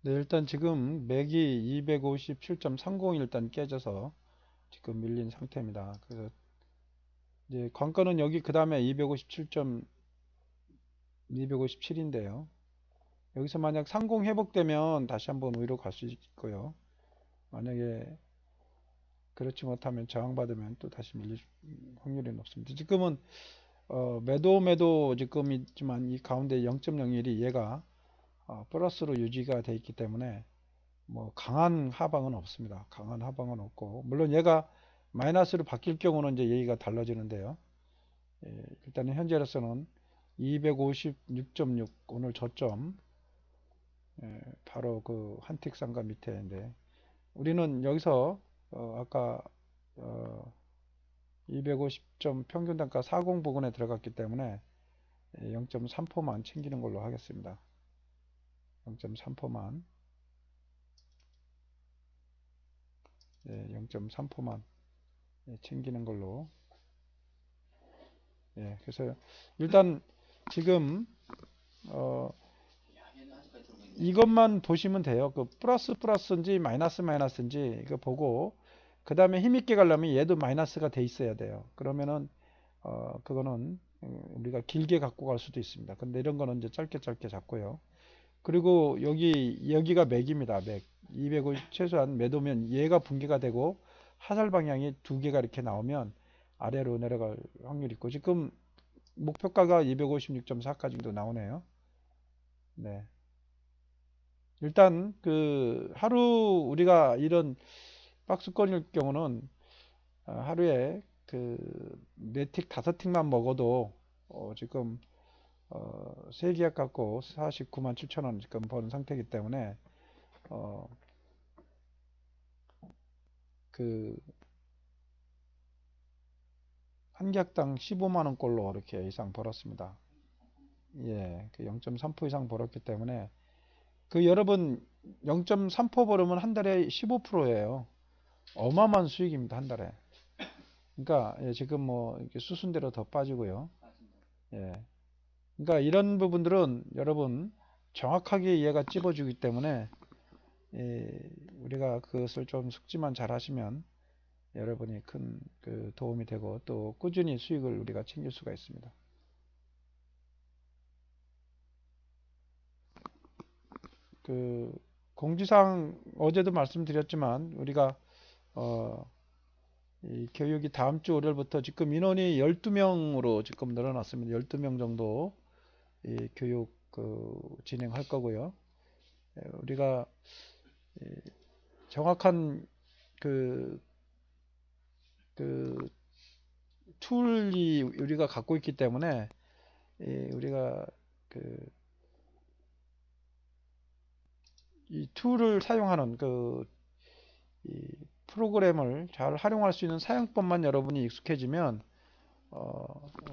네, 일단 지금 맥이 257.30 일단 깨져서 지금 밀린 상태입니다. 그래서 이제 관건은 여기 그 다음에 257인데요. 여기서 만약 상공 회복되면 다시 한번 위로 갈 수 있고요. 만약에 그렇지 못하면 저항받으면 또 다시 밀릴 확률이 높습니다. 지금은 매도 지금 있지만 이 가운데 0.01이 얘가 플러스로 유지가 돼 있기 때문에 뭐 강한 하방은 없습니다. 강한 하방은 없고 물론 얘가 마이너스로 바뀔 경우는 이제 얘기가 달라지는데요. 예, 일단은 현재로서는 256.6 오늘 저점, 바로 그 한틱상가 밑에인데 우리는 여기서 아까 250점 평균 단가 40 부근에 들어갔기 때문에 0.3%만 챙기는 걸로 하겠습니다. 0.3%만 0.3%만 챙기는 걸로. 그래서 일단 지금 어, 이것만 보시면 돼요. 그 플러스인지 마이너스인지 이거 보고 그 다음에 힘있게 가려면 얘도 마이너스가 돼 있어야 돼요. 그러면은 그거는 우리가 길게 갖고 갈 수도 있습니다. 근데 이런 거는 이제 짧게 잡고요. 그리고 여기가 맥입니다. 맥 250 최소한 매도면 얘가 붕괴가 되고 하살 방향이 두 개가 이렇게 나오면 아래로 내려갈 확률이 있고 지금 목표가가 256.4까지 도 나오네요. 네. 일단 그 하루 우리가 이런 박스권일 경우는 하루에 그 4틱 5틱만 먹어도 지금 세 계약 갖고 49만 7천 원 지금 버는 상태이기 때문에 그 한 계약당 15만 원꼴로 이렇게 이상 벌었습니다. 예, 그 0.3% 이상 벌었기 때문에 그 여러분 0.3% 벌으면 한 달에 15%예요. 어마어마한 수익입니다, 한 달에. 그러니까 지금 뭐 이렇게 수순대로 더 빠지고요. 예. 그러니까 이런 부분들은 여러분 정확하게 얘가 찝어주기 때문에 우리가 그것을 좀 숙지만 잘 하시면 여러분이 큰 그 도움이 되고 또 꾸준히 수익을 우리가 챙길 수가 있습니다. 그 공지사항 어제도 말씀드렸지만 우리가 어, 이 교육이 다음 주 월요일부터 지금 인원이 12명으로 지금 늘어났습니다. 12명 정도 이 교육 진행할 거고요. 우리가 정확한 그, 그 툴이 우리가 갖고 있기 때문에 우리가 이 툴을 사용하는 이 프로그램을 잘 활용할 수 있는 사용법만 여러분이 익숙해지면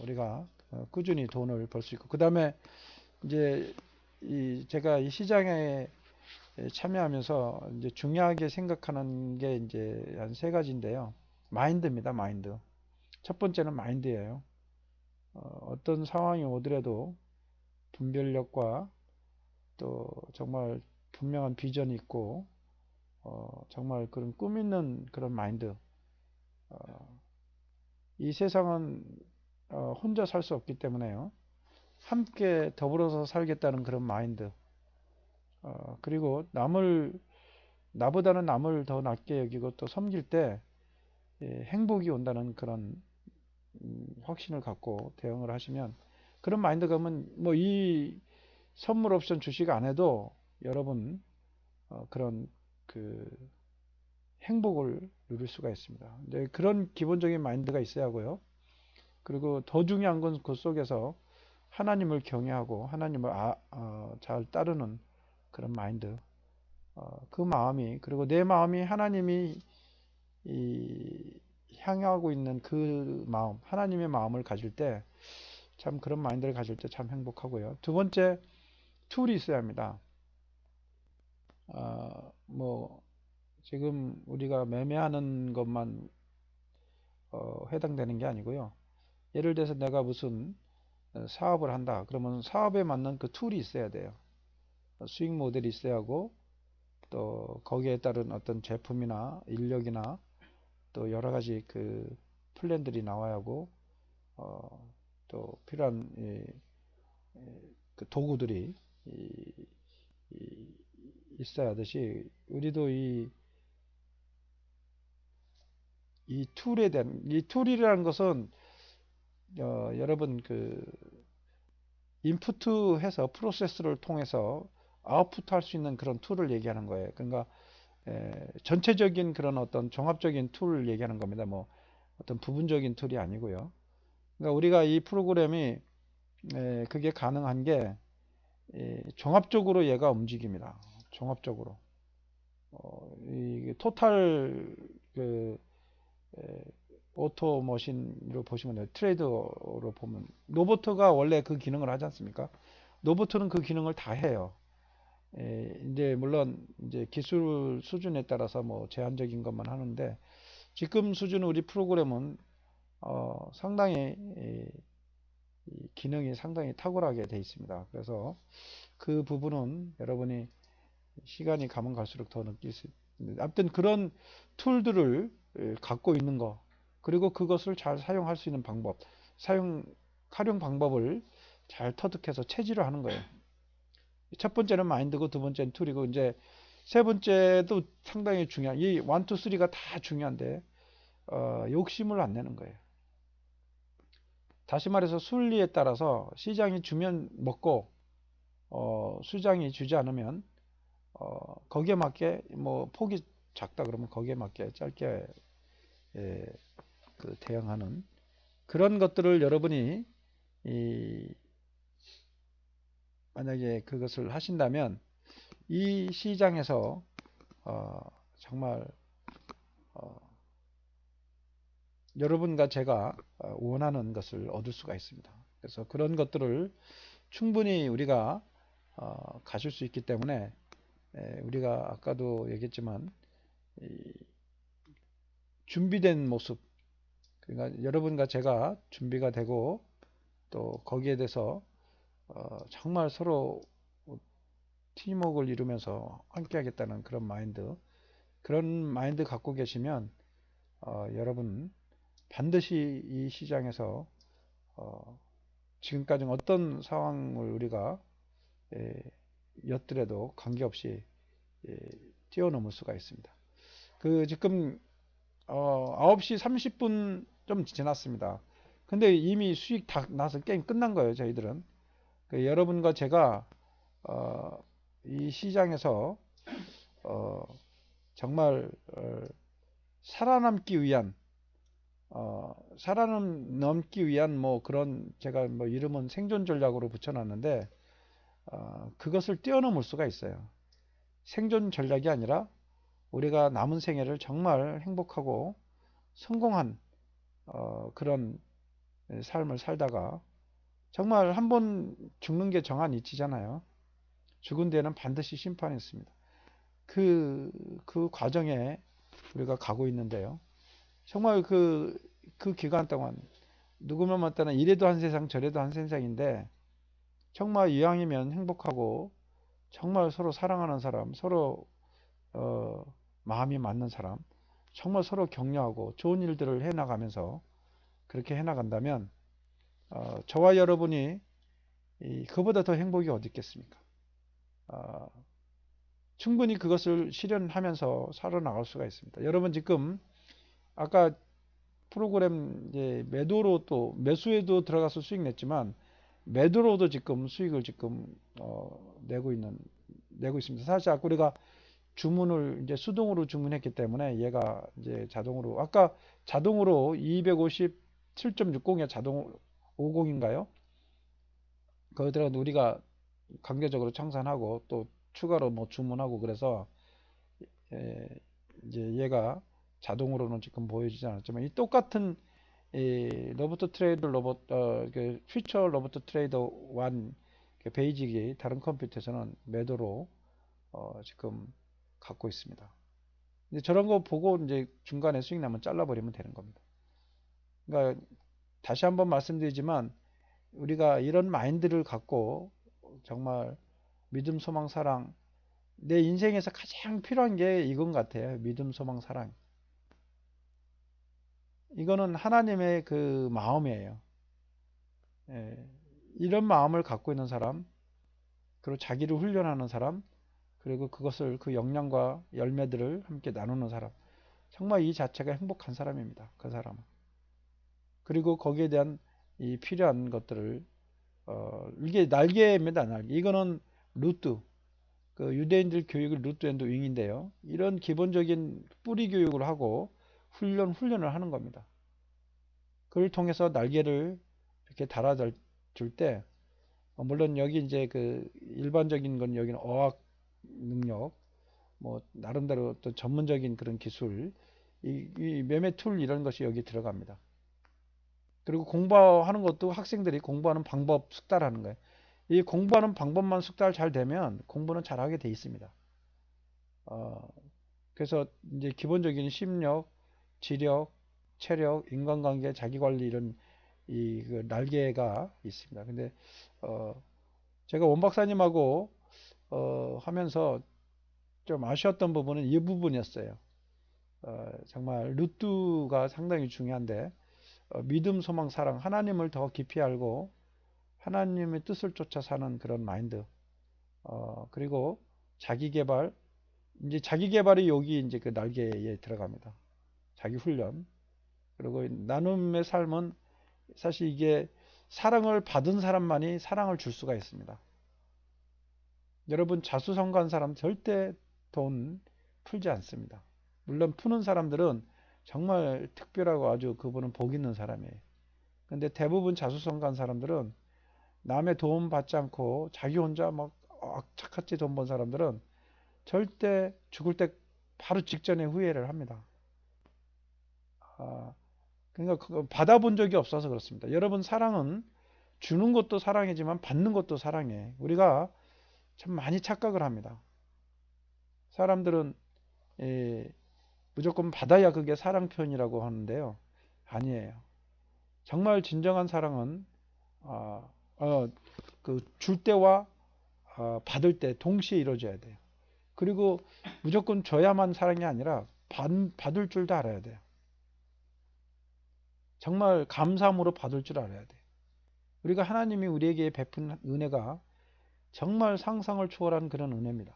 우리가 꾸준히 돈을 벌 수 있고 그 다음에 이제 제가 이 시장에 참여하면서 이제 중요하게 생각하는 게 이제 한 세 가지인데요. 마인드입니다. 마인드. 첫 번째는 마인드예요. 어떤 상황이 오더라도 분별력과 또 정말 분명한 비전이 있고 정말 그런 꿈 있는 그런 마인드. 이 세상은 혼자 살 수 없기 때문에요. 함께 더불어서 살겠다는 그런 마인드. 그리고 나보다는 남을 더 낫게 여기고 또 섬길 때 행복이 온다는 그런 확신을 갖고 대응을 하시면 그런 마인드가 면 뭐 이 선물 옵션 주식 안 해도 여러분 그런 그 행복을 누릴 수가 있습니다. 이제 그런 기본적인 마인드가 있어야 하고요. 그리고 더 중요한 건 그 속에서 하나님을 경외하고 하나님을 잘 따르는 그런 마인드. 그 마음이 그리고 내 마음이 하나님이 향하고 있는 그 마음, 하나님의 마음을 가질 때 참 그런 마인드를 가질 때 참 행복하고요. 두 번째 툴이 있어야 합니다. 뭐 지금 우리가 매매하는 것만 해당되는 게 아니고요. 예를 들어서 내가 무슨 사업을 한다. 그러면 사업에 맞는 그 툴이 있어야 돼요. 수익 모델이 있어야 하고 또 거기에 따른 어떤 제품이나 인력이나 또 여러 가지 그 플랜들이 나와야 하고 또 필요한 그 도구들이 이, 이, 있어야 하듯이 우리도 이 툴에 대한 이 툴이라는 것은 여러분 그 인풋해서 프로세스를 통해서 아웃풋 할 수 있는 그런 툴을 얘기하는 거예요. 그러니까 전체적인 그런 어떤 종합적인 툴을 얘기하는 겁니다. 뭐 어떤 부분적인 툴이 아니고요. 그러니까 우리가 이 프로그램이 그게 가능한 게 종합적으로 얘가 움직입니다. 종합적으로 이 토탈 그 오토 머신으로 보시면 돼요. 트레이더로 보면 로보트가 원래 그 기능을 하지 않습니까? 로보트는 그 기능을 다 해요. 이제 물론 이제 기술 수준에 따라서 뭐 제한적인 것만 하는데 지금 수준 우리 프로그램은 상당히 이 기능이 상당히 탁월하게 되어 있습니다. 그래서 그 부분은 여러분이 시간이 가면 갈수록 더 느낄 수 있습니다. 아무튼 그런 툴들을 갖고 있는 거 그리고 그것을 잘 사용할 수 있는 방법 활용 방법을 잘 터득해서 체지를 하는 거예요. 첫 번째는 마인드고 두 번째는 툴이고 이제 세 번째도 상당히 중요한 이 1, 2, 3가 다 중요한데 욕심을 안 내는 거예요. 다시 말해서 순리에 따라서 시장이 주면 먹고 시장이 주지 않으면 거기에 맞게 뭐 폭이 작다 그러면 거기에 맞게 짧게 그 대응하는 그런 것들을 여러분이 만약에 그것을 하신다면 이 시장에서 정말 여러분과 제가 원하는 것을 얻을 수가 있습니다. 그래서 그런 것들을 충분히 우리가 가질 수 있기 때문에 우리가 아까도 얘기했지만 준비된 모습 그러니까 여러분과 제가 준비가 되고 또 거기에 대해서 정말 서로 팀워크를 이루면서 함께 하겠다는 그런 마인드 갖고 계시면 여러분 반드시 이 시장에서 지금까지 어떤 상황을 우리가 였더라도 관계없이 뛰어넘을 수가 있습니다. 그 지금 9시 30분 좀 지났습니다. 근데 이미 수익 다 나서 게임 끝난 거예요, 저희들은. 여러분과 제가 이 시장에서 정말 살아남기 위한 살아남기 위한 뭐 그런 제가 뭐 이름은 생존 전략으로 붙여놨는데 그것을 뛰어넘을 수가 있어요. 생존 전략이 아니라 우리가 남은 생애를 정말 행복하고 성공한 그런 삶을 살다가 정말 한 번 죽는 게 정한 이치잖아요. 죽은 데는 반드시 심판이 있습니다. 그 과정에 우리가 가고 있는데요. 정말 그 기간 동안 누구면 맞다는 이래도 한 세상 저래도 한 세상인데 정말 이왕이면 행복하고 정말 서로 사랑하는 사람 서로 마음이 맞는 사람 정말 서로 격려하고 좋은 일들을 해나가면서 그렇게 해나간다면 저와 여러분이 그보다 더 행복이 어디 있겠습니까? 충분히 그것을 실현하면서 살아나갈 수가 있습니다. 여러분 지금 아까 프로그램 이제 매도로 또 매수에도 들어가서 수익 냈지만 매도로도 지금 수익을 지금 내고 있습니다. 사실 아까 우리가 주문을 이제 수동으로 주문했기 때문에 얘가 이제 자동으로 아까 자동으로 257.60에 자동 50인가요? 거기다가 우리가 강제적으로 청산하고 또 추가로 뭐 주문하고 그래서 이제 얘가 자동으로는 지금 보여지지 않았지만 이 똑같은 이 로버트 트레이더 그 퓨처 로버트 트레이더 1 그 베이직이 다른 컴퓨터에서는 매도로 지금 갖고 있습니다. 이제 저런 거 보고 이제 중간에 수익 나면 잘라버리면 되는 겁니다. 그러니까 다시 한번 말씀드리지만 우리가 이런 마인드를 갖고 정말 믿음, 소망, 사랑 내 인생에서 가장 필요한 게 이건 같아요. 믿음, 소망, 사랑. 이거는 하나님의 그 마음이에요. 예, 이런 마음을 갖고 있는 사람, 그리고 자기를 훈련하는 사람, 그리고 그것을 그 역량과 열매들을 함께 나누는 사람. 정말 이 자체가 행복한 사람입니다. 그 사람은. 그리고 거기에 대한 이 필요한 것들을 이게 날개입니다. 날개. 이거는 루트. 그 유대인들 교육을 루트 앤드 윙인데요. 이런 기본적인 뿌리 교육을 하고 훈련을 하는 겁니다. 그걸 통해서 날개를 이렇게 달아줄 때, 물론 여기 이제 그 일반적인 건 여기는 어학 능력, 뭐 나름대로 또 전문적인 그런 기술, 이 매매 툴 이런 것이 여기 들어갑니다. 그리고 공부하는 것도 학생들이 공부하는 방법 숙달하는 거예요. 이 공부하는 방법만 숙달 잘 되면 공부는 잘하게 돼 있습니다. 어, 그래서 이제 기본적인 심력, 지력, 체력, 인간관계, 자기관리 이런 그 날개가 있습니다. 근데 어, 제가 원 박사님하고 하면서 좀 아쉬웠던 부분은 이 부분이었어요. 정말 루트가 상당히 중요한데 믿음, 소망, 사랑, 하나님을 더 깊이 알고 하나님의 뜻을 쫓아 사는 그런 마인드. 그리고 자기 개발. 이제 자기 개발이 여기 이제 그 날개에 들어갑니다. 자기 훈련. 그리고 나눔의 삶은 사실 이게 사랑을 받은 사람만이 사랑을 줄 수가 있습니다. 여러분 자수성가한 사람 절대 돈 풀지 않습니다. 물론 푸는 사람들은 정말 특별하고 아주 그분은 복 있는 사람이에요. 근데 대부분 자수성가한 사람들은 남의 도움 받지 않고 자기 혼자 막 악착같이 돈 번 사람들은 절대 죽을 때 바로 직전에 후회를 합니다. 아, 그러니까 그거 받아본 적이 없어서 그렇습니다. 여러분 사랑은 주는 것도 사랑이지만 받는 것도 사랑이에요. 우리가 참 많이 착각을 합니다. 사람들은 예, 무조건 받아야 그게 사랑 표현이라고 하는데요. 아니에요. 정말 진정한 사랑은 어, 그줄 때와 받을 때 동시에 이루어져야 돼요. 그리고 무조건 줘야만 사랑이 아니라 받을 줄도 알아야 돼요. 정말 감사함으로 받을 줄 알아야 돼요. 우리가 하나님이 우리에게 베푼 은혜가 정말 상상을 초월한 그런 은혜입니다.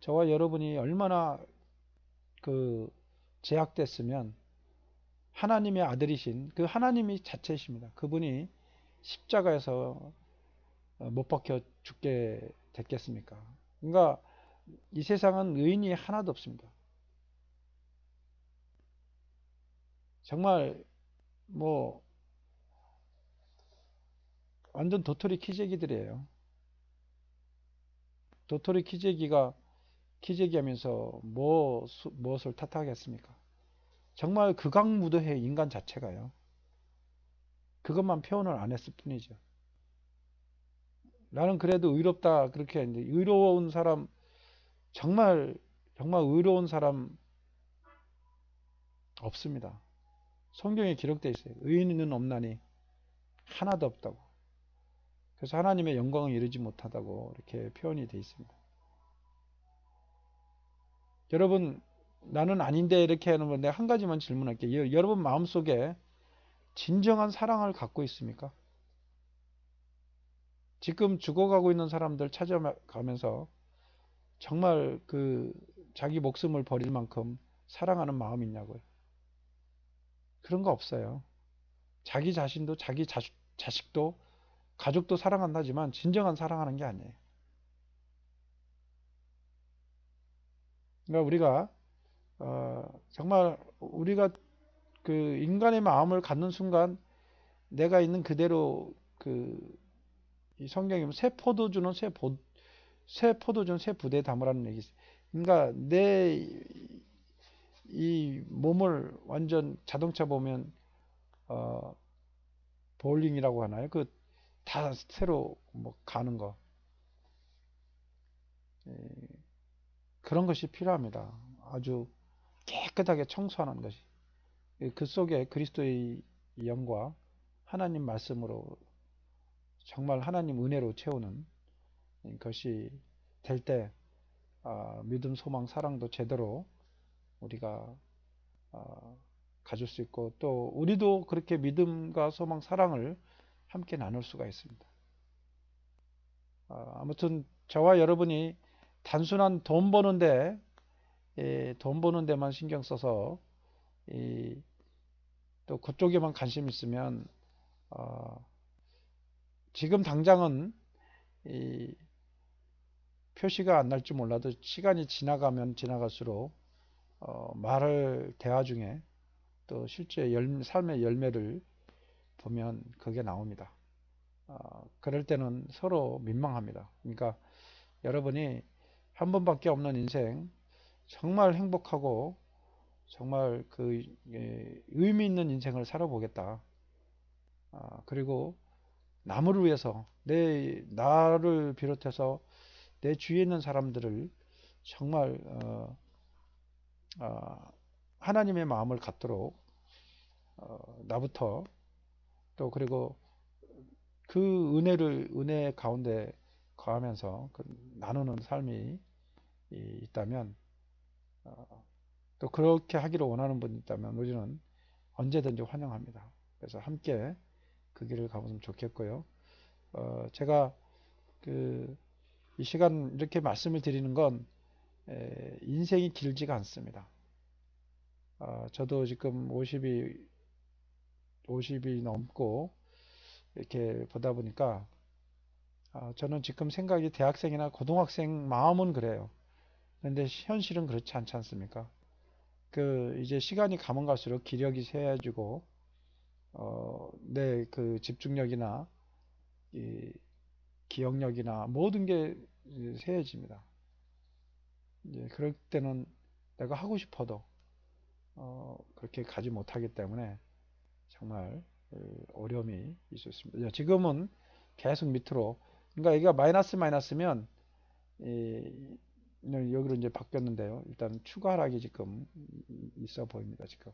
저와 여러분이 얼마나 그 제약됐으면 하나님의 아들이신 그 하나님이 자체이십니다. 그분이 십자가에서 못 박혀 죽게 됐겠습니까? 그러니까 이 세상은 의인이 하나도 없습니다. 정말 뭐 완전 도토리 키재기들이에요. 도토리 키재기가 키재기 하면서 무엇을 탓하겠습니까? 정말 극악무도해 인간 자체가요. 그것만 표현을 안 했을 뿐이죠. 나는 그래도 의롭다 그렇게 했는데 의로운 사람 정말 정말 의로운 사람 없습니다. 성경에 기록되어 있어요. 의인은 없나니 하나도 없다고. 그래서 하나님의 영광을 이루지 못하다고 이렇게 표현이 되어 있습니다. 여러분 나는 아닌데 이렇게 하는 건데 한 가지만 질문할게요. 여러분 마음속에 진정한 사랑을 갖고 있습니까? 지금 죽어가고 있는 사람들 찾아가면서 정말 그 자기 목숨을 버릴 만큼 사랑하는 마음이 있냐고요. 그런 거 없어요. 자기 자신도 자식도 가족도 사랑한다지만 진정한 사랑하는 게 아니에요. 그러니까 우리가 정말 우리가 그 인간의 마음을 갖는 순간 내가 있는 그대로 이 성경에 보면 새 포도주는 새 부대에 담으라는 얘기 있어요. 그러니까 내 이 몸을 완전 자동차 보면 어, 볼링이라고 하나요? 그 다 새로 뭐 가는 거 예, 그런 것이 필요합니다. 아주 깨끗하게 청소하는 것이 그 속에 그리스도의 영과 하나님 말씀으로 정말 하나님 은혜로 채우는 것이 될 때 믿음, 소망, 사랑도 제대로 우리가 가질 수 있고, 또 우리도 그렇게 믿음과 소망, 사랑을 함께 나눌 수가 있습니다. 아무튼 저와 여러분이 단순한 돈 버는데, 돈 버는 데만 신경 써서 또 그쪽에만 관심 있으면 지금 당장은 표시가 안 날지 몰라도 시간이 지나가면 지나갈수록 말을 대화 중에 또 실제 삶의 열매를 보면 그게 나옵니다. 그럴 때는 서로 민망합니다. 그러니까 여러분이 한 번밖에 없는 인생, 정말 행복하고 정말 그 의미 있는 인생을 살아보겠다. 그리고 남을 위해서, 나를 비롯해서 내 주위에 있는 사람들을 정말 하나님의 마음을 갖도록 나부터, 또 그리고 그 은혜 가운데 거하면서 나누는 삶이 있다면, 또 그렇게 하기를 원하는 분이 있다면 우리는 언제든지 환영합니다. 그래서 함께 그 길을 가보면 좋겠고요. 제가 이 시간 이렇게 말씀을 드리는 건 인생이 길지가 않습니다. 저도 지금 50이 넘고 이렇게 보다 보니까 저는 지금 생각이 대학생이나 고등학생 마음은 그래요. 그런데 현실은 그렇지 않지 않습니까? 이제 시간이 가면 갈수록 기력이 쇠해지고 내 그 집중력이나 이 기억력이나 모든 게 쇠해집니다. 이제 그럴 때는 내가 하고 싶어도 그렇게 가지 못하기 때문에 정말 어려움이 있을 수 있습니다. 지금은 계속 밑으로, 그러니까 여기가 마이너스면 여기로 이제 바뀌었는데요. 일단 추가 하락이 지금 있어 보입니다. 지금.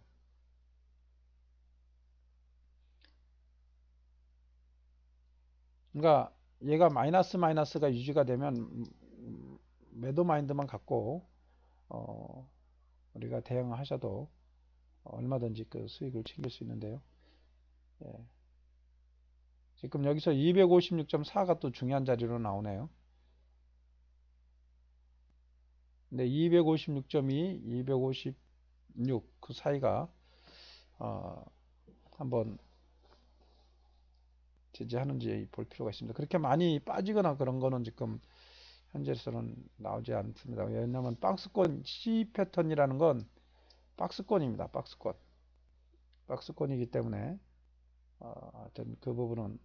그러니까 얘가 마이너스가 유지가 되면 매도 마인드만 갖고 우리가 대응하셔도 얼마든지 그 수익을 챙길 수 있는데요. 예. 지금 여기서 256.4가 또 중요한 자리로 나오네요. 근데 256.2, 256 그 사이가 한번 지지하는지 볼 필요가 있습니다. 그렇게 많이 빠지거나 그런 거는 지금 현재로서는 나오지 않습니다. 왜냐하면 박스권 C 패턴이라는 건 박스권입니다. 박스권이기 때문에 하여튼 그 부분은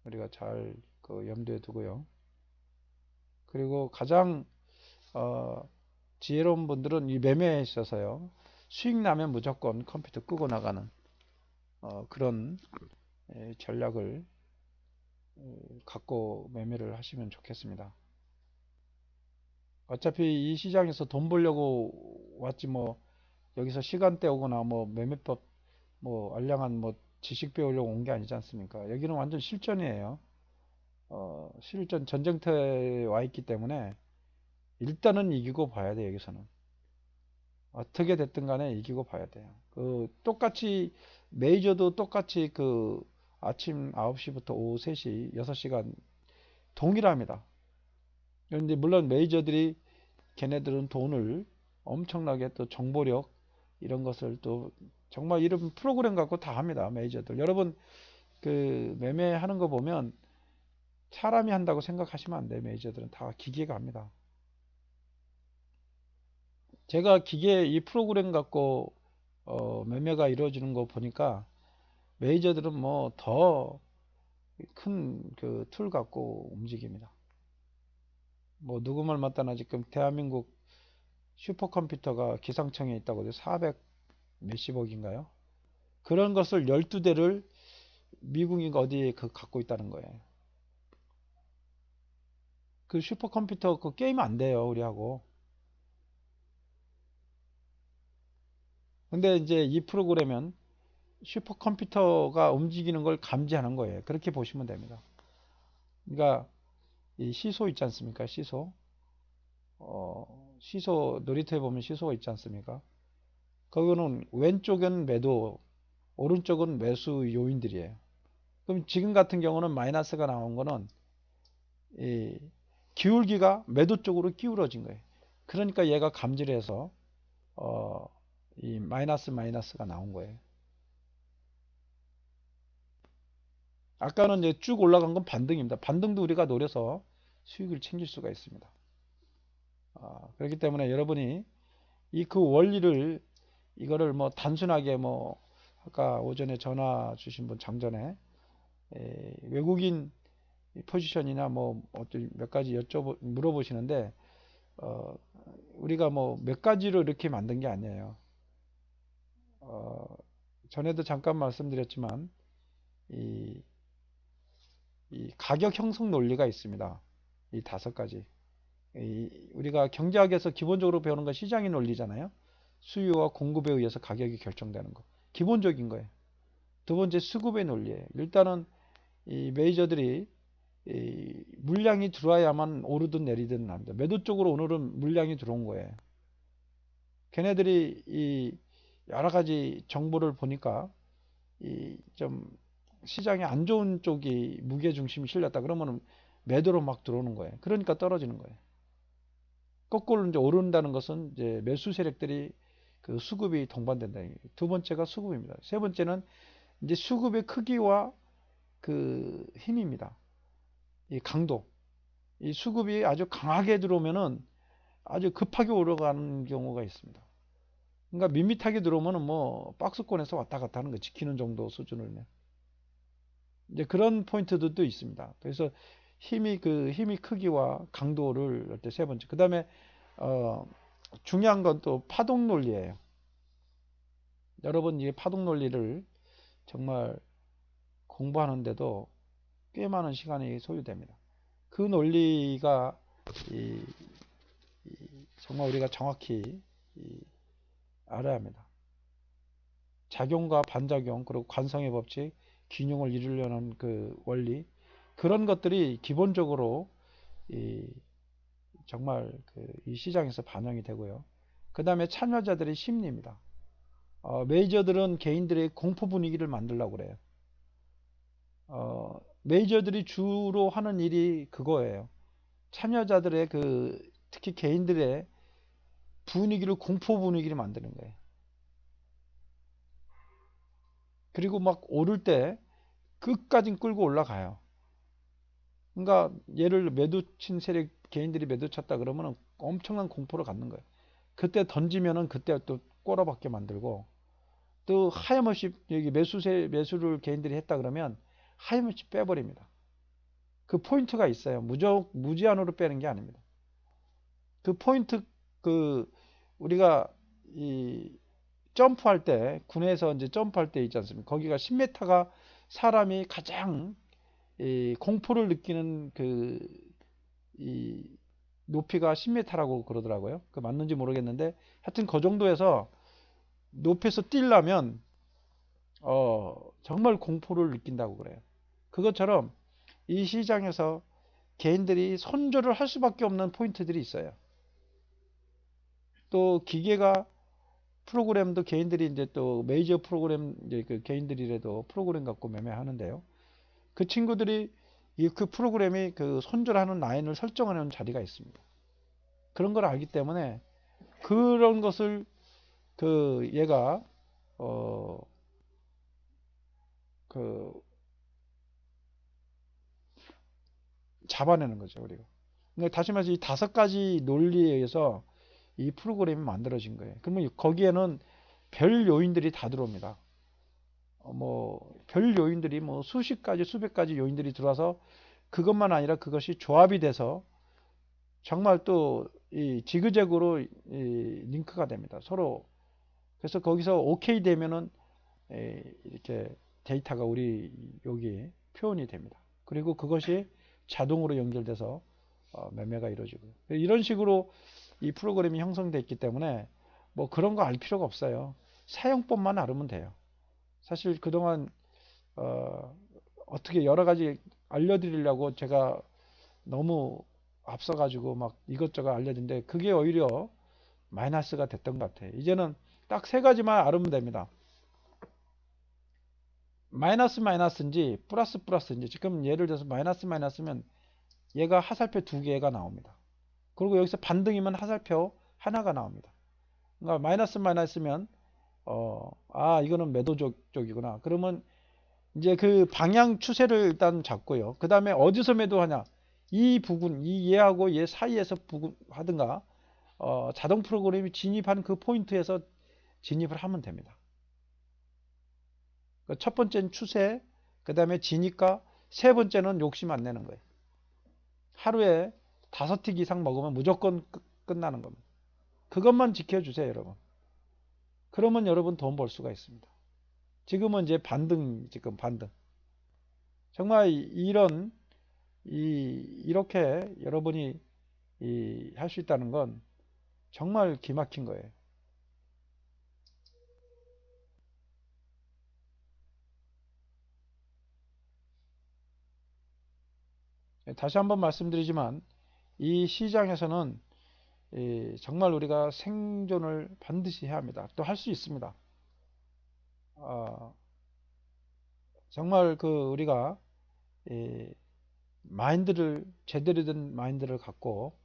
우리가 잘 염두에 두고요. 그리고 가장 지혜로운 분들은 이 매매에 있어서요, 수익 나면 무조건 컴퓨터 끄고 나가는 그런 전략을 갖고 매매를 하시면 좋겠습니다. 어차피 이 시장에서 돈 벌려고 왔지, 여기서 시간 때우거나 매매법 알량한 지식 배우려고 온 게 아니지 않습니까? 여기는 완전 실전이에요. 실전 전쟁터에 와 있기 때문에 일단은 이기고 봐야 돼요. 여기서는 어떻게 됐든 간에 이기고 봐야 돼요. 똑같이 메이저도 똑같이 아침 9시부터 오후 3시 6시간 동일합니다. 그런데 물론 메이저들이 걔네들은 돈을 엄청나게, 또 정보력 이런 것을 또 정말 이런 프로그램 갖고 다 합니다. 메이저들. 여러분 매매하는 거 보면 사람이 한다고 생각하시면 안 돼요. 메이저들은 다 기계가 합니다. 제가 이 프로그램 갖고 매매가 이루어지는 거 보니까 메이저들은 더 큰 툴 갖고 움직입니다. 누구 말 맞다나 지금 대한민국 슈퍼컴퓨터가 기상청에 있다고 해서 400 몇십억인가요? 그런 것을 12대를 미국인가 어디에 갖고 있다는 거예요. 그 슈퍼컴퓨터 게임 안 돼요, 우리하고. 근데 이제 이 프로그램은 슈퍼컴퓨터가 움직이는 걸 감지하는 거예요. 그렇게 보시면 됩니다. 그러니까 이 시소 있지 않습니까? 시소. 시소 놀이터에 보면 시소가 있지 않습니까? 거기는 왼쪽은 매도, 오른쪽은 매수 요인들이에요. 그럼 지금 같은 경우는 마이너스가 나온 거는 이 기울기가 매도 쪽으로 기울어진 거예요. 그러니까 얘가 감지를 해서 어, 이 마이너스가 나온 거예요. 아까는 이제 쭉 올라간 건 반등입니다. 반등도 우리가 노려서 수익을 챙길 수가 있습니다. 그렇기 때문에 여러분이 이 그 원리를 이거를 뭐 단순하게 뭐 아까 오전에 전화 주신 분 장전에 외국인 포지션이나 뭐 어떤 몇 가지 물어보시는데 어, 우리가 뭐 몇 가지로 이렇게 만든 게 아니에요. 전에도 잠깐 말씀드렸지만 이, 이 가격 형성 논리가 있습니다. 이 5가지. 우리가 경제학에서 기본적으로 배우는 건 시장의 논리잖아요. 수요와 공급에 의해서 가격이 결정되는 거. 기본적인 거예요. 두 번째 수급의 논리예요. 일단은 이 메이저들이 이 물량이 들어와야만 오르든 내리든 합니다. 매도 쪽으로 오늘은 물량이 들어온 거예요. 걔네들이 이 여러 가지 정보를 보니까 이 좀 시장에 안 좋은 쪽이 무게 중심이 실렸다 그러면 매도로 막 들어오는 거예요. 그러니까 떨어지는 거예요. 거꾸로 이제 오른다는 것은 이제 매수 세력들이 그 수급이 동반된다. 두 번째가 수급입니다. 세 번째는 이제 수급의 크기와 그 힘입니다. 이 강도. 이 수급이 아주 강하게 들어오면은 아주 급하게 올라가는 경우가 있습니다. 그러니까 밋밋하게 들어오면은 뭐 박스권에서 왔다 갔다 하는 거 지키는 정도 수준을 내. 이제 그런 포인트들도 있습니다. 그래서 힘이 크기와 강도를 할 때 세 번째. 그다음에 중요한 건 또 파동 논리예요. 여러분 이 파동 논리를 정말 공부하는데도 꽤 많은 시간이 소요됩니다. 그 논리가 이, 정말 우리가 정확히 알아야 합니다. 작용과 반작용 그리고 관성의 법칙, 균형을 이루려는 그 원리 그런 것들이 기본적으로 정말 이 시장에서 반영이 되고요. 그 다음에 참여자들의 심리입니다. 메이저들은 개인들의 공포 분위기를 만들려고 그래요. 메이저들이 주로 하는 일이 그거예요. 참여자들의 특히 개인들의 공포 분위기를 만드는 거예요. 그리고 막 오를 때 끝까지 끌고 올라가요. 그러니까 얘를 매도 친 세력 개인들이 매도 쳤다 그러면 엄청난 공포를 갖는 거예요. 그때 던지면은 그때 또 꼬라박게 만들고 또 하염없이 여기 매수를 개인들이 했다 그러면 하염없이 빼버립니다. 그 포인트가 있어요. 무제한으로 빼는 게 아닙니다. 그 포인트 우리가 이 점프할 때 군에서 이제 점프할 때 있지 않습니까? 거기가 10m가 사람이 가장 공포를 느끼는 이 높이가 10m라고 그러더라고요. 그 맞는지 모르겠는데 하여튼 그 정도에서 높이에서 뛰려면 정말 공포를 느낀다고 그래요. 그것처럼 이 시장에서 개인들이 손절을 할 수밖에 없는 포인트들이 있어요. 또 기계가 프로그램도 개인들이 이제 또 메이저 프로그램 이제 그 개인들이라도 프로그램 갖고 매매하는데요. 그 친구들이 그 프로그램이 그 손절하는 라인을 설정하는 자리가 있습니다. 그런 걸 알기 때문에 그런 것을 얘가 그 잡아내는 거죠, 우리가. 그러니까 다시 말해서 이 5가지 논리에 의해서 이 프로그램이 만들어진 거예요. 그러면 거기에는 별 요인들이 다 들어옵니다. 별 요인들이 수십 가지, 수백 가지 요인들이 들어와서 그것만 아니라 그것이 조합이 돼서 정말 또 이 지그재그로 링크가 됩니다. 서로. 그래서 거기서 오케이 되면은 이렇게 데이터가 우리 여기 표현이 됩니다. 그리고 그것이 자동으로 연결돼서 매매가 이루어지고요. 이런 식으로 이 프로그램이 형성되어 있기 때문에 뭐 그런 거 알 필요가 없어요. 사용법만 알으면 돼요. 사실 그동안 어떻게 여러 가지 알려드리려고 제가 너무 앞서가지고 막 이것저것 알려진데 그게 오히려 마이너스가 됐던 것 같아요. 이제는 딱 세 가지만 알으면 됩니다. 마이너스 마이너스인지 플러스 플러스인지. 지금 예를 들어서 마이너스 마이너스면 얘가 하살표 두 개가 나옵니다. 그리고 여기서 반등이면 하살표 하나가 나옵니다. 그러니까 마이너스 마이너스면 이거는 매도 쪽이구나. 그러면 이제 그 방향 추세를 일단 잡고요. 그 다음에 어디서 매도하냐. 이 부분, 이 얘하고 얘 사이에서 하든가 자동 프로그램이 진입한 그 포인트에서 진입을 하면 됩니다. 첫 번째는 추세, 그 다음에 진입과 세 번째는 욕심 안 내는 거예요. 하루에 5틱 이상 먹으면 무조건 끝나는 겁니다. 그것만 지켜주세요, 여러분. 그러면 여러분 돈 벌 수가 있습니다. 지금은 이제 지금 반등. 정말 이렇게 여러분이 할 수 있다는 건 정말 기막힌 거예요. 다시 한번 말씀드리지만 이 시장에서는 정말 우리가 생존을 반드시 해야 합니다. 또 할 수 있습니다. 정말 우리가 마인드를 제대로 된 마인드를 갖고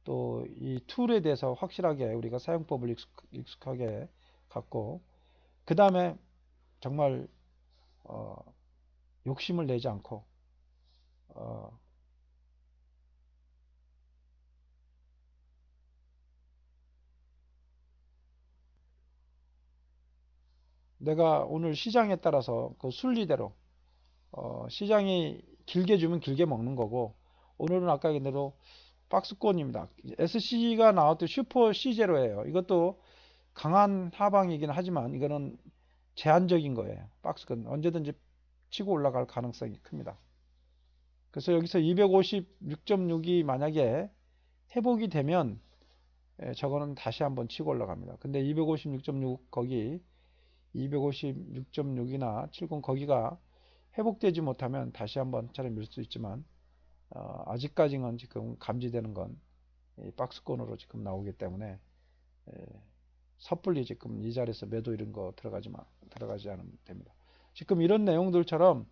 또 이 툴에 대해서 확실하게 우리가 사용법을 익숙하게 갖고 그 다음에 정말 욕심을 내지 않고 어, 내가 오늘 시장에 따라서 그 순리대로 시장이 길게 주면 길게 먹는 거고 오늘은 아까 얘기한 대로 박스권입니다. SC가 나왔던 슈퍼 C0예요. 이것도 강한 하방이긴 하지만 이거는 제한적인 거예요. 박스권 언제든지 치고 올라갈 가능성이 큽니다. 그래서 여기서 256.6이 만약에 회복이 되면 저거는 다시 한번 치고 올라갑니다. 근데 256.6 거기 256.6이나 70 거기가 회복되지 못하면 다시 한번 차례 밀 수 있지만 아직까지는 지금 감지되는 건 박스권으로 지금 나오기 때문에 섣불리 지금 이 자리에서 매도 이런 거 들어가지 않으면 됩니다. 지금 이런 내용들처럼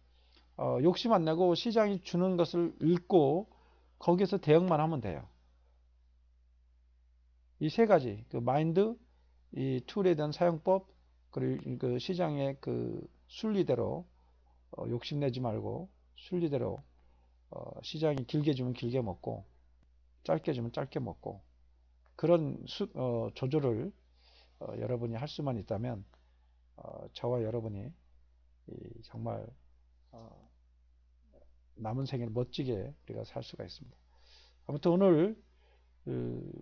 욕심 안 내고 시장이 주는 것을 읽고 거기서 대응만 하면 돼요. 이 세 가지 그 마인드, 이 툴에 대한 사용법, 그리고 그 시장의 그 순리대로 욕심내지 말고 순리대로 시장이 길게 주면 길게 먹고 짧게 주면 짧게 먹고 그런 조절을 여러분이 할 수만 있다면 저와 여러분이 정말 남은 생을 멋지게 우리가 살 수가 있습니다. 아무튼 오늘 그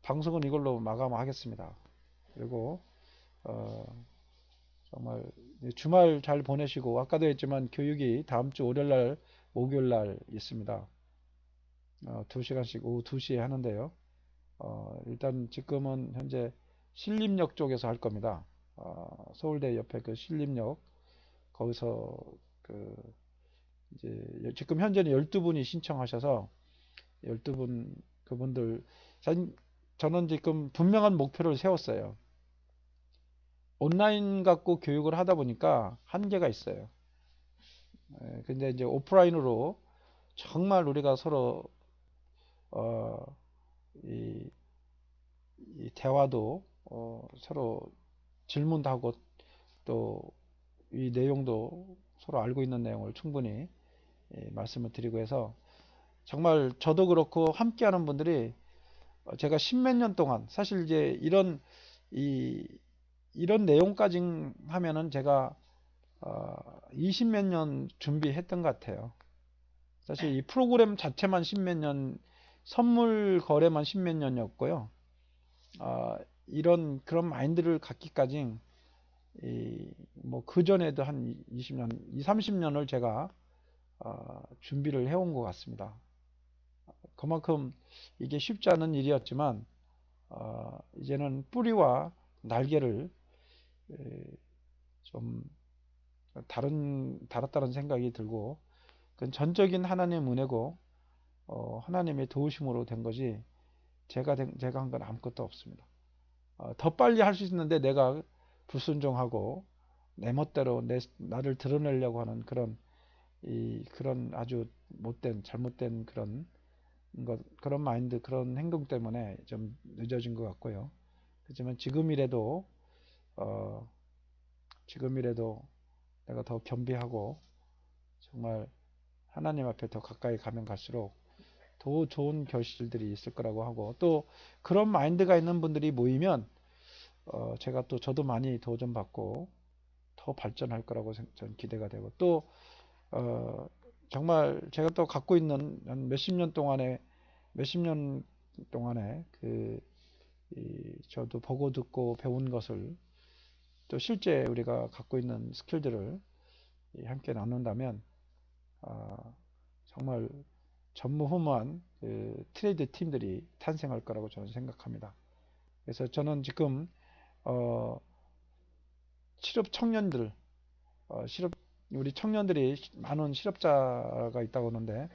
방송은 이걸로 마감하겠습니다. 그리고 정말 주말 잘 보내시고 아까도 했지만 교육이 다음 주 월요일날 목요일날 있습니다. 2시간씩 오후 2시에 하는데요. 일단 지금은 현재 신림역 쪽에서 할 겁니다. 서울대 옆에 그 신림역 거기서 그 이제 지금 현재는 12분이 신청하셔서 12분 그분들 저는 지금 분명한 목표를 세웠어요. 온라인 갖고 교육을 하다 보니까 한계가 있어요. 근데 이제 오프라인으로 정말 우리가 서로 어, 이, 이 대화도 서로 질문도 하고 또 이 내용도 서로 알고 있는 내용을 충분히 말씀을 드리고 해서 정말 저도 그렇고 함께하는 분들이 제가 십몇 년 동안 사실 이제 이런 내용까지 하면은 제가 20몇 년 준비했던 것 같아요. 사실 이 프로그램 자체만 십몇 년, 선물 거래만 십몇 년이었고요. 이런 그런 마인드를 갖기까지 뭐그 전에도 한 20년, 2, 30년을 제가 준비를 해온 것 같습니다. 그만큼 이게 쉽지 않은 일이었지만 이제는 뿌리와 날개를 좀 달았다는 생각이 들고 그건 전적인 하나님의 은혜고 하나님의 도우심으로 된 거지 제가 한 건 아무것도 없습니다. 더 빨리 할 수 있는데 내가 불순종하고 내 멋대로 나를 드러내려고 하는 그런 아주 못된 잘못된 그런 마인드, 그런 행동 때문에 좀 늦어진 것 같고요. 하지만 어, 지금이라도 내가 더 겸비하고 정말 하나님 앞에 더 가까이 가면 갈수록 더 좋은 결실들이 있을 거라고 하고, 또 그런 마인드가 있는 분들이 모이면 저도 많이 도전받고 더 발전할 거라고 전 기대가 되고, 또 정말 제가 또 갖고 있는 한 몇십 년 동안에 저도 보고 듣고 배운 것을, 또 실제 우리가 갖고 있는 스킬들을 함께 나눈다면 정말 전무후무한 트레이드 팀들이 탄생할 거라고 저는 생각합니다. 그래서 저는 지금 어, 실업 청년들, 실업 우리 청년들이 많은 실업자가 있다고 하는데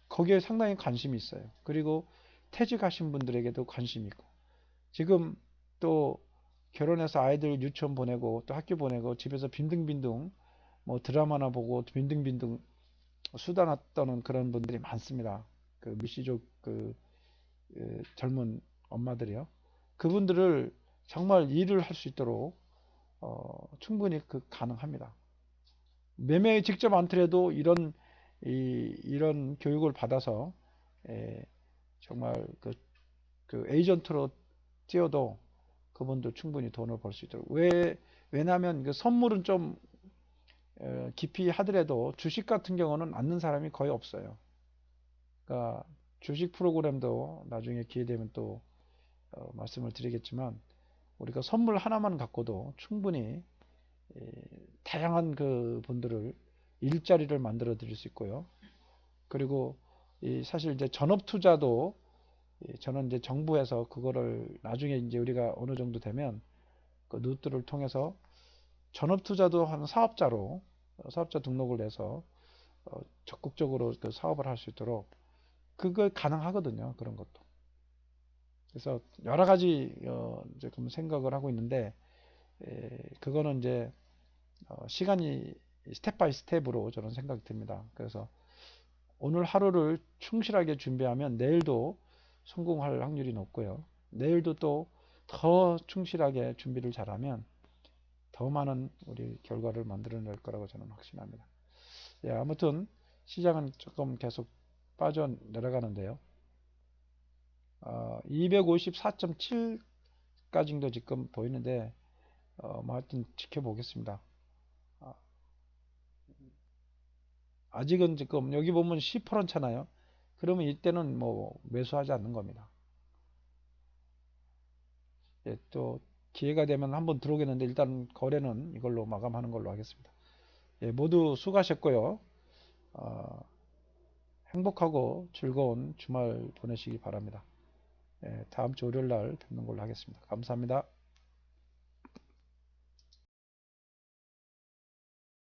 거기에 상당히 관심이 있어요. 그리고 퇴직하신 분들에게도 관심이 있고, 지금 또 결혼해서 아이들 유치원 보내고 또 학교 보내고 집에서 빈둥빈둥 뭐 드라마나 보고 빈둥빈둥 수다나 떠는 그런 분들이 많습니다. 그 미시족 젊은 엄마들이요. 그분들을 정말 일을 할 수 있도록 충분히 가능합니다. 매매에 직접 않더라도 이런 교육을 받아서 정말 그 에이전트로 뛰어도 그분도 충분히 돈을 벌 수 있도록. 왜냐하면 그 선물은 좀 깊이 하더라도 주식 같은 경우는 않는 사람이 거의 없어요. 그러니까 주식 프로그램도 나중에 기회 되면 또 말씀을 드리겠지만, 우리가 선물 하나만 갖고도 충분히 다양한 그 분들을 일자리를 만들어 드릴 수 있고요. 그리고 사실 이제 전업 투자도 저는 이제 정부에서 그거를 나중에 이제 우리가 어느 정도 되면 그 누트를 통해서 전업 투자도 하는 사업자 등록을 해서 적극적으로 그 사업을 할 수 있도록 그거 가능하거든요. 그런 것도. 그래서 여러 가지 지금 생각을 하고 있는데, 그거는 이제 시간이 스텝 바이 스텝으로 저는 생각이 듭니다. 그래서 오늘 하루를 충실하게 준비하면 내일도 성공할 확률이 높고요. 내일도 또 더 충실하게 준비를 잘하면 더 많은 우리 결과를 만들어낼 거라고 저는 확신합니다. 예, 아무튼 시장은 조금 계속 빠져 내려가는데요. 254.7까지도 지금 보이는데 뭐 하여튼 지켜보겠습니다. 아직은 지금 여기 보면 10%잖아요. 그러면 이때는 뭐 매수하지 않는 겁니다. 예, 또 기회가 되면 한번 들어오겠는데 일단 거래는 이걸로 마감하는 걸로 하겠습니다. 예, 모두 수고하셨고요. 행복하고 즐거운 주말 보내시기 바랍니다. 예, 다음 주 월요일 날 뵙는 걸로 하겠습니다. 감사합니다.